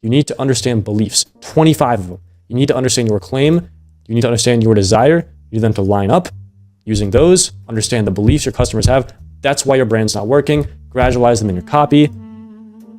You need to understand beliefs, 25 of them. You need to understand your claim. You need to understand your desire. You need them to line up using those, understand the beliefs your customers have. That's why your brand's not working. Gradualize them in your copy.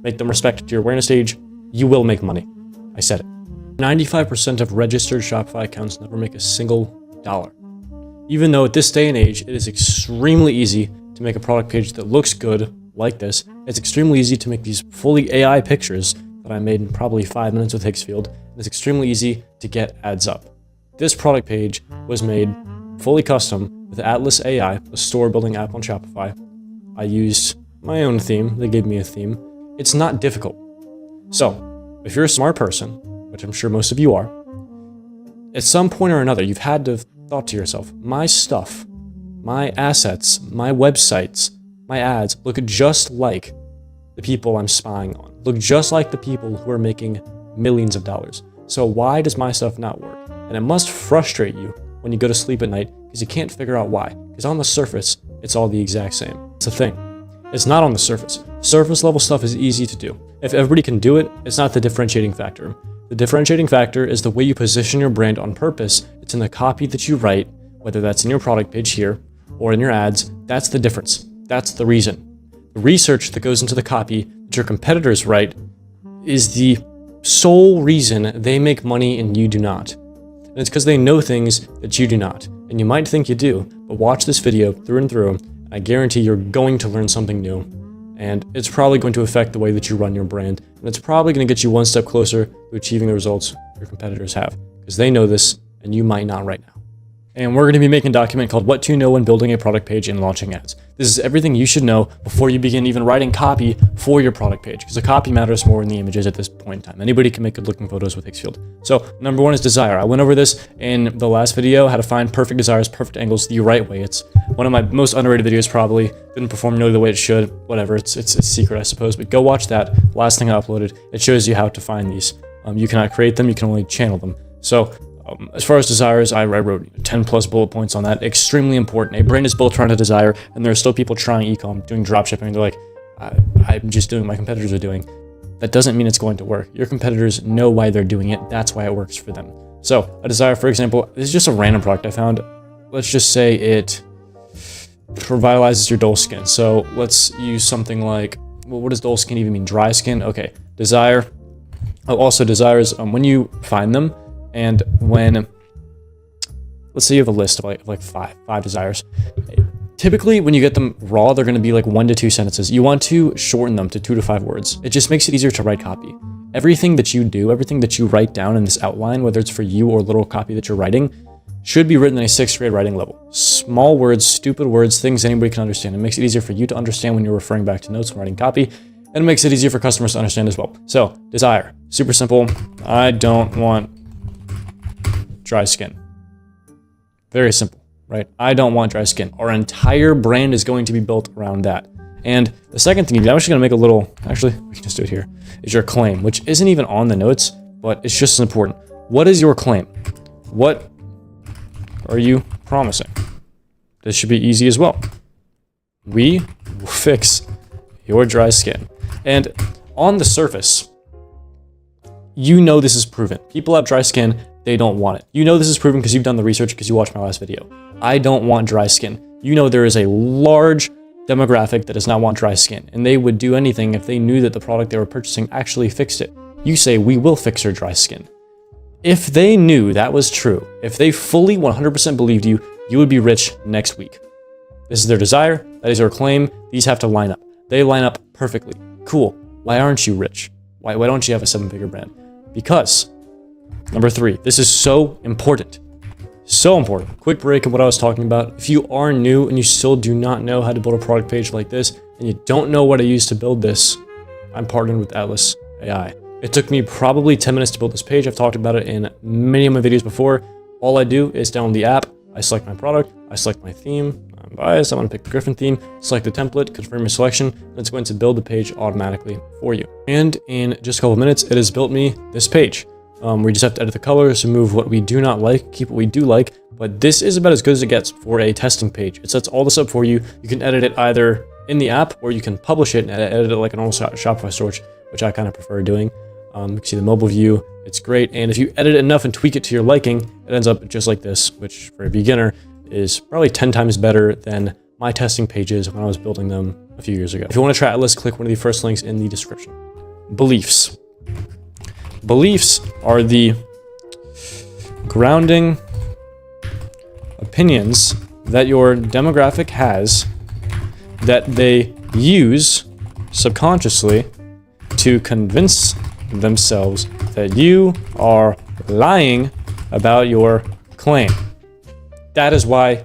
Make them respect to your awareness stage. You will make money. I said it. 95% of registered Shopify accounts never make a single dollar. Even though at this day and age, it is extremely easy to make a product page that looks good like this. It's extremely easy to make these fully AI pictures that I made in probably 5 minutes with Higgsfield. And it's extremely easy to get ads up. This product page was made fully custom with Atlas AI, a store building app on Shopify. I used my own theme. They gave me a theme. It's not difficult. So if you're a smart person, which I'm sure most of you are, at some point or another, you've had to have thought to yourself, my stuff, my assets, my websites, my ads look just like the people I'm spying on, look just like the people who are making millions of dollars. So why does my stuff not work? And it must frustrate you when you go to sleep at night because you can't figure out why. Because on the surface, it's all the exact same. It's a thing. It's not on the surface. Surface level stuff is easy to do. If everybody can do it, it's not the differentiating factor. The differentiating factor is the way you position your brand on purpose. It's in the copy that you write, whether that's in your product page here or in your ads. That's the difference. That's the reason. The research that goes into the copy that your competitors write is the sole reason they make money and you do not. And it's because they know things that you do not. And you might think you do, but watch this video through and through. I guarantee you're going to learn something new. And it's probably going to affect the way that you run your brand. And it's probably going to get you one step closer to achieving the results your competitors have. Because they know this, and you might not right now. And we're going to be making a document called What to Know When Building a Product Page and Launching Ads. This is everything you should know before you begin even writing copy for your product page, because the copy matters more than the images at this point in time. Anybody can make good looking photos with Higgsfield. So number one is desire. I went over this in the last video, how to find perfect desires, perfect angles the right way. It's one of my most underrated videos probably. Didn't perform nearly the way it should. Whatever, it's a secret I suppose, but go watch that. Last thing I uploaded. It shows you how to find these. You cannot create them, you can only channel them. So as far as desires, I wrote 10 plus bullet points on that. Extremely important. A brand is built around a desire, and there are still people trying ecom, doing dropshipping. They're like, I'm just doing what my competitors are doing. That doesn't mean it's going to work. Your competitors know why they're doing it. That's why it works for them. So a desire, for example, this is just a random product I found. Let's just say it revitalizes your dull skin. So let's use something like, well, what does dull skin even mean? Dry skin? Okay, desire. Oh, also desires, when you find them, and when, let's say you have a list of like five desires. Typically, when you get them raw, they're going to be like 1 to 2 sentences. You want to shorten them to 2 to 5 words. It just makes it easier to write copy. Everything that you do, everything that you write down in this outline, whether it's for you or little copy that you're writing, should be written at a 6th grade writing level. Small words, stupid words, things anybody can understand. It makes it easier for you to understand when you're referring back to notes and writing copy, and it makes it easier for customers to understand as well. So, desire, super simple. I don't want dry skin. Very simple, right? I don't want dry skin. Our entire brand is going to be built around that. And the second thing you do, I'm actually going to make a little, actually, we can just do it here, is your claim, which isn't even on the notes, but it's just as important. What is your claim? What are you promising? This should be easy as well. We will fix your dry skin. And on the surface, you know this is proven. People have dry skin, they don't want it. You know this is proven because you've done the research, because you watched my last video. I don't want dry skin. You know there is a large demographic that does not want dry skin, and they would do anything if they knew that the product they were purchasing actually fixed it. You say, we will fix your dry skin. If they knew that was true, if they fully 100% believed you, you would be rich next week. This is their desire, that is their claim, these have to line up. They line up perfectly. Cool. Why aren't you rich? Why don't you have a 7-figure brand? Because, number 3, this is so important. So important. Quick break of what I was talking about. If you are new and you still do not know how to build a product page like this, and you don't know what I used to build this, I'm partnered with Atlas AI. It took me probably 10 minutes to build this page. I've talked about it in many of my videos before. All I do is download the app, I select my product, I select my theme. I'm biased, I want to pick the Griffin theme, select the template, confirm your selection, and it's going to build the page automatically for you. And in just a couple of minutes, it has built me this page. We just have to edit the colors, remove what we do not like, keep what we do like, but this is about as good as it gets for a testing page. It sets all this up for you. You can edit it either in the app, or you can publish it and edit it like an old Shopify store, which I kind of prefer doing. You can see the mobile view. It's great. And if you edit it enough and tweak it to your liking, it ends up just like this, which for a beginner is probably 10 times better than my testing pages when I was building them a few years ago. If you want to try Atlas, click one of the first links in the description. Beliefs. Beliefs are the grounding opinions that your demographic has that they use subconsciously to convince themselves that you are lying about your claim. That is why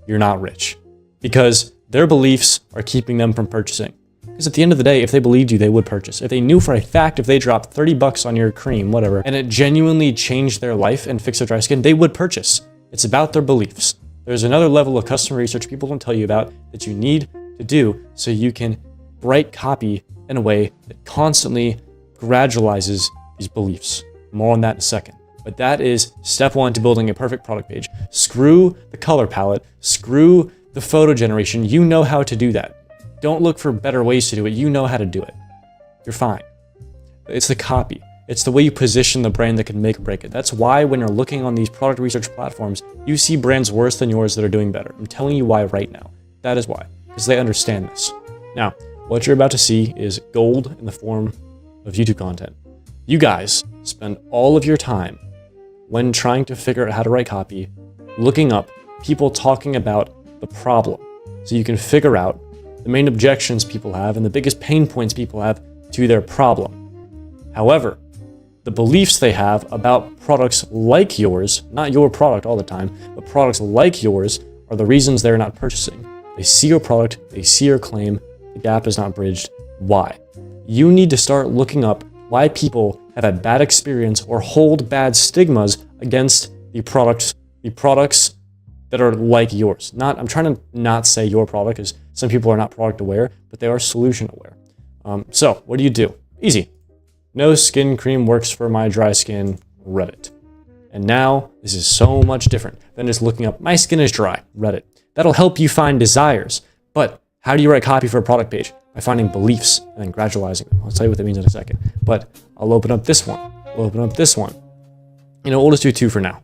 you're not rich, because their beliefs are keeping them from purchasing. Because at the end of the day, if they believed you, they would purchase. If they knew for a fact if they dropped 30 bucks on your cream, whatever, and it genuinely changed their life and fixed their dry skin, they would purchase. It's about their beliefs. There's another level of customer research people don't tell you about that you need to do so you can write copy in a way that constantly gradualizes these beliefs. More on that in a second. But that is step one to building a perfect product page. Screw the color palette, screw the photo generation. You know how to do that. Don't look for better ways to do it. You know how to do it. You're fine. It's the copy. It's the way you position the brand that can make or break it. That's why when you're looking on these product research platforms, you see brands worse than yours that are doing better. I'm telling you why right now. That is why, because they understand this. Now, what you're about to see is gold in the form of YouTube content. You guys spend all of your time when trying to figure out how to write copy, looking up people talking about the problem so you can figure out the main objections people have and the biggest pain points people have to their problem. However, the beliefs they have about products like yours, not your product all the time, but products like yours are the reasons they're not purchasing. They see your product, they see your claim, the gap is not bridged. Why? You need to start looking up why people have had bad experience or hold bad stigmas against the products that are like yours. I'm trying to not say your product, because some people are not product aware, but they are solution aware. So what do? Easy. No skin cream works for my dry skin, Reddit. And now this is so much different than just looking up my skin is dry, Reddit. That'll help you find desires. But how do you write copy for a product page? By finding beliefs and then gradualizing them. I'll tell you what that means in a second. But I'll open up this one. We'll open up this one. We'll just do two for now.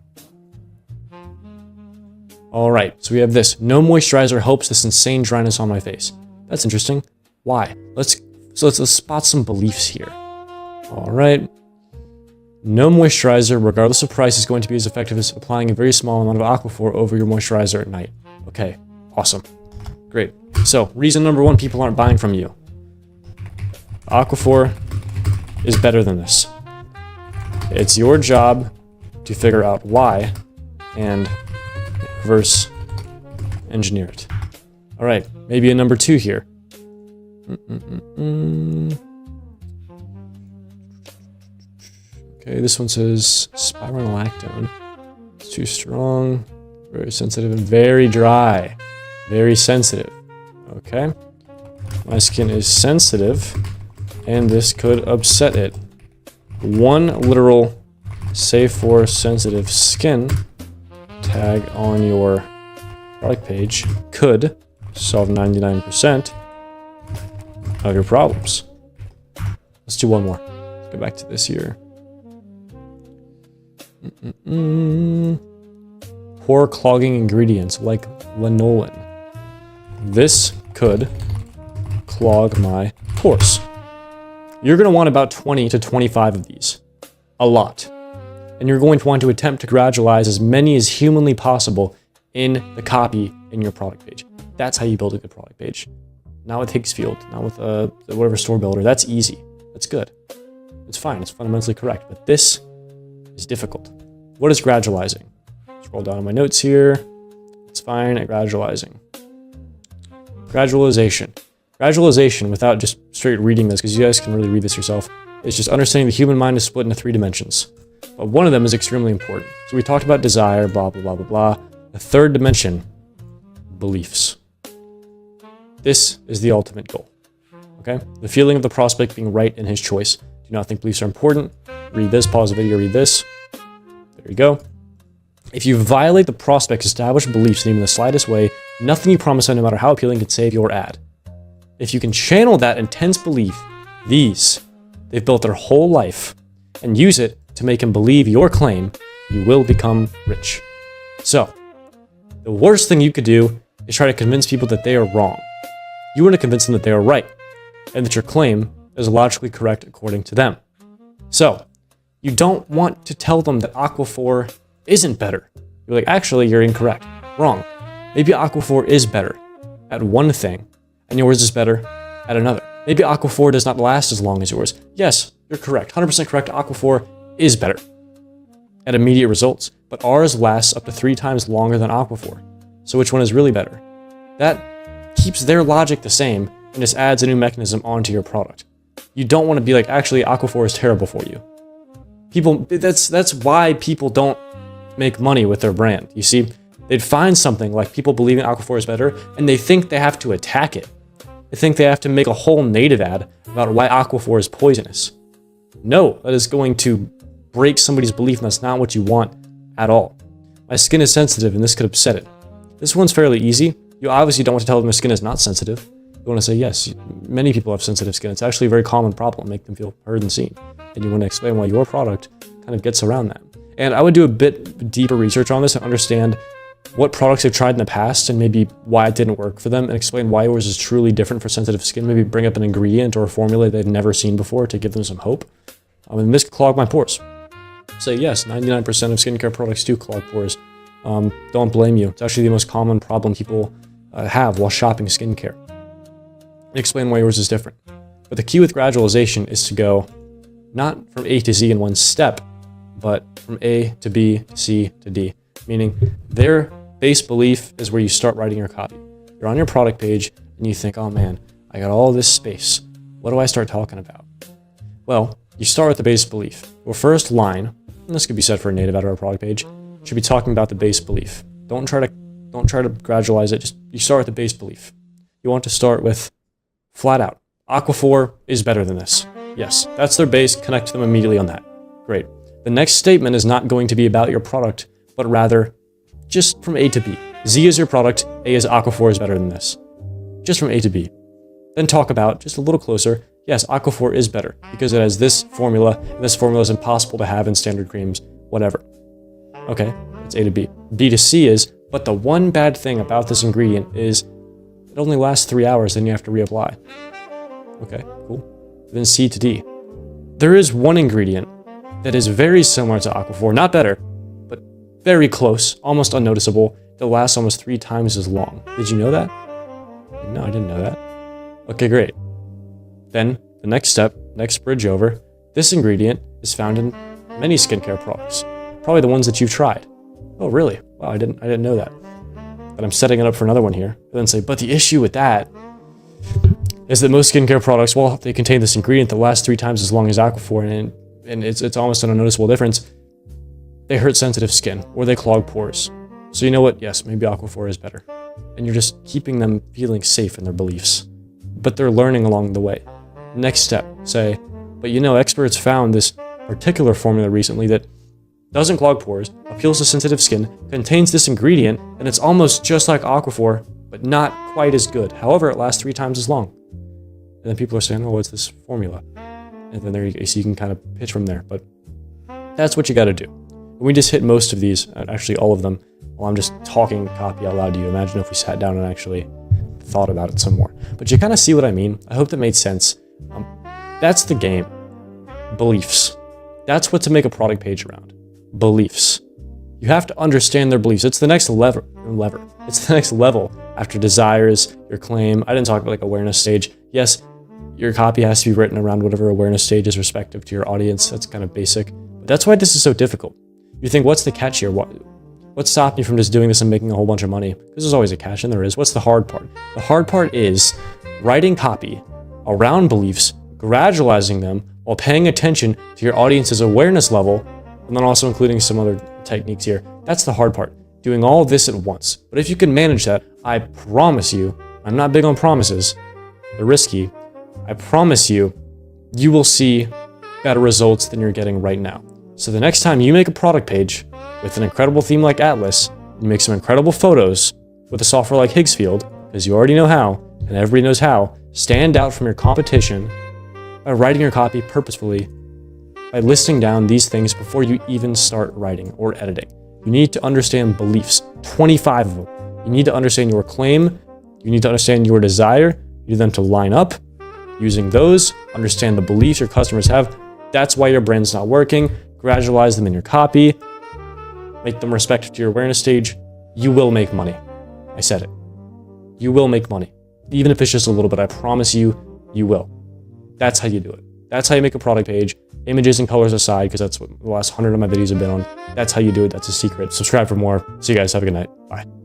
All right, so we have this. No moisturizer helps this insane dryness on my face. That's interesting. Why? Let's spot some beliefs here. All right. No moisturizer, regardless of price, is going to be as effective as applying a very small amount of Aquaphor over your moisturizer at night. Okay, awesome. Great. So, reason number one people aren't buying from you. Aquaphor is better than this. It's your job to figure out why and reverse engineer it. All right, maybe a number two here. Okay, this one says spironolactone. It's too strong, very sensitive, and very dry. Very sensitive. Okay. My skin is sensitive, and this could upset it. One literal safe for sensitive skin tag on your product page could solve 99% of your problems. Let's do one more. Let's go back to this here. Pore clogging ingredients like lanolin. This could clog my pores. You're going to want about 20 to 25 of these. A lot. And you're going to want to attempt to gradualize as many as humanly possible in the copy in your product page. That's how you build a good product page. Not with Higgsfield, not with whatever store builder. That's easy. That's good. It's fine. It's fundamentally correct. But this is difficult. What is gradualizing? Scroll down on my notes here. It's fine at gradualizing. Gradualization. Gradualization, without just straight reading this, because you guys can really read this yourself, is just understanding the human mind is split into 3 dimensions. But one of them is extremely important. So we talked about desire, blah, blah, blah, blah, blah. The third dimension, beliefs. This is the ultimate goal. Okay? The feeling of the prospect being right in his choice. Do you not think beliefs are important? Read this, pause the video, read this. There you go. If you violate the prospect's established beliefs in even the slightest way, nothing you promise them, no matter how appealing, can save your ad. If you can channel that intense belief, they've built their whole life and use it to make him believe your claim, you will become rich. So, the worst thing you could do is try to convince people that they are wrong. You want to convince them that they are right, and that your claim is logically correct according to them. So, you don't want to tell them that Aquaphor isn't better. You're like, actually, you're incorrect. Wrong. Maybe Aquaphor is better at one thing, and yours is better at another. Maybe Aquaphor does not last as long as yours. Yes, you're correct. 100% correct. Aquaphor is better at immediate results, but ours lasts up to 3 times longer than Aquaphor. So which one is really better? That keeps their logic the same and just adds a new mechanism onto your product. You don't want to be like, actually, Aquaphor is terrible for you. That's why people don't make money with their brand. You see, they'd find something like people believing Aquaphor is better, and they think they have to attack it. They think they have to make a whole native ad about why Aquaphor is poisonous. No, that is going to break somebody's belief, and that's not what you want at all. My skin is sensitive, and this could upset it. This one's fairly easy. You obviously don't want to tell them their skin is not sensitive. You want to say, yes, many people have sensitive skin. It's actually a very common problem. Make them feel heard and seen. And you want to explain why your product kind of gets around that. And I would do a bit deeper research on this and understand what products they've tried in the past and maybe why it didn't work for them, and explain why yours is truly different for sensitive skin. Maybe bring up an ingredient or a formula they've never seen before to give them some hope. And this could clog my pores. Say, yes, 99% of skincare products do clog pores. Don't blame you. It's actually the most common problem people have while shopping skincare. And explain why yours is different. But the key with gradualization is to go not from A to Z in one step, but from A to B to C to D. Meaning their base belief is where you start writing your copy. You're on your product page and you think, oh man, I got all this space. What do I start talking about? Well, you start with the base belief. Your first line, and this could be said for a native out of our product page, should be talking about the base belief. Don't try to gradualize it. Just you start with the base belief. You want to start with flat out, Aquaphor is better than this. Yes, that's their base. Connect to them immediately on that. Great. The next statement is not going to be about your product, but rather just from A to B. Z is your product, A is Aquaphor is better than this. Just from A to B. Then talk about, just a little closer, yes, Aquaphor is better because it has this formula, and this formula is impossible to have in standard creams, whatever. Okay, that's A to B. B to C is, but the one bad thing about this ingredient is it only lasts 3 hours, then you have to reapply. Okay, cool. Then C to D. There is one ingredient that is very similar to Aquaphor, not better, but very close, almost unnoticeable, that lasts almost 3 times as long. Did you know that? No, I didn't know that. Okay, great. Then, the next step, next bridge over, this ingredient is found in many skincare products. Probably the ones that you've tried. Oh, really? Wow, I didn't know that. But I'm setting it up for another one here. And then say, but the issue with that is that most skincare products, well, they contain this ingredient that lasts 3 times as long as Aquaphor, and it's almost an unnoticeable difference. They hurt sensitive skin, or they clog pores. So you know what? Yes, maybe Aquaphor is better. And you're just keeping them feeling safe in their beliefs. But they're learning along the way. Next step, say, but you know, experts found this particular formula recently that doesn't clog pores, appeals to sensitive skin, contains this ingredient, and it's almost just like Aquaphor, but not quite as good. However, it lasts 3 times as long. And then people are saying, oh, what's this formula? And then there you go, so you can kind of pitch from there. But that's what you got to do. And we just hit most of these, actually all of them, while I'm just talking copy out loud to you. Imagine if we sat down and actually thought about it some more. But you kind of see what I mean. I hope that made sense. That's the game. Beliefs. That's what to make a product page around. Beliefs. You have to understand their beliefs. It's the next lever. It's the next level after desires, your claim. I didn't talk about like awareness stage. Yes, your copy has to be written around whatever awareness stage is respective to your audience. That's kind of basic. But that's why this is so difficult. You think, what's the catch here? What's stopping you from just doing this and making a whole bunch of money? Because there's always a catch, and there is. What's the hard part? The hard part is writing copy around beliefs, gradualizing them, while paying attention to your audience's awareness level, and then also including some other techniques here. That's the hard part. Doing all of this at once. But if you can manage that, I promise you, I'm not big on promises, they're risky. I promise you, you will see better results than you're getting right now. So the next time you make a product page with an incredible theme like Atlas, you make some incredible photos with a software like Higgsfield, because you already know how, and everybody knows how, stand out from your competition by writing your copy purposefully by listing down these things before you even start writing or editing. You need to understand beliefs, 25 of them. You need to understand your claim. You need to understand your desire. You need them to line up using those, understand the beliefs your customers have. That's why your brand's not working. Gradualize them in your copy. Make them respect to your awareness stage. You will make money. I said it. You will make money. Even if it's just a little bit, I promise you, you will. That's how you do it. That's how you make a product page. Images and colors aside, because that's what the last 100 of my videos have been on. That's how you do it. That's a secret. Subscribe for more. See you guys. Have a good night. Bye.